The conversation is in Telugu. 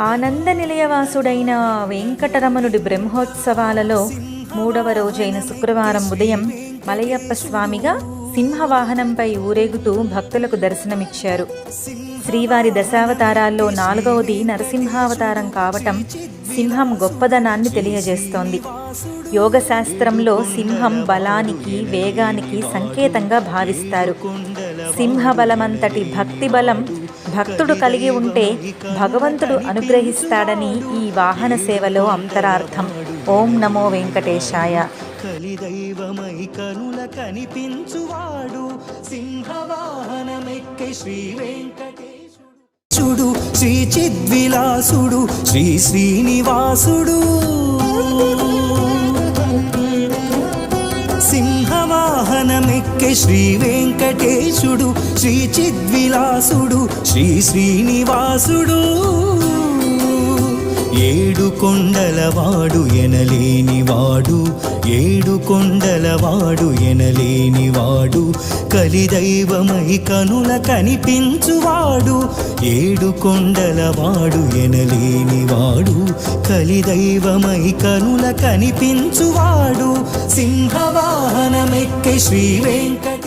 ఆనంద నిలయవాసుడైన వెంకటరమణుడి బ్రహ్మోత్సవాలలో 3వ రోజైన శుక్రవారం ఉదయం మలయప్ప స్వామిగా సింహవాహనంపై ఊరేగుతూ భక్తులకు దర్శనమిచ్చారు. శ్రీవారి దశావతారాల్లో 4వది నరసింహావతారం కావటం సింహం గొప్పదనాన్ని తెలియజేస్తోంది. యోగశాస్త్రంలో సింహం బలానికి, వేగానికి సంకేతంగా భావిస్తారు. సింహబలమంతటి భక్తి బలం భక్తుడు కలిగి ఉంటే భగవంతుడు అనుగ్రహిస్తాడని ఈ వాహన సేవలో అంతరార్థం. ఓం నమో వెంకటేశాయ. కలిదైవమై కనుల కనిపించువాడు సింహవాహనమెక్కే శ్రీ వెంకటేశుడు, శ్రీ చిద్విలాసుడు, శ్రీ శ్రీనివాసుడు. సింహవాహనమెక్కే శ్రీ వెంకటేశుడు, శ్రీ చిద్విలాసుడు, శ్రీ శ్రీనివాసుడు. 7 కొండలవాడు ఎనలేనివాడు, 7 కొండలవాడు ఎనలేనివాడు, కలిదైవమై కనుల కనిపించువాడు. 7 కొండలవాడు ఎనలేనివాడు, కలిదైవమై కనుల కనిపించువాడు, సింహవాహనమెక్కే శ్రీ వెంకటేశుడు.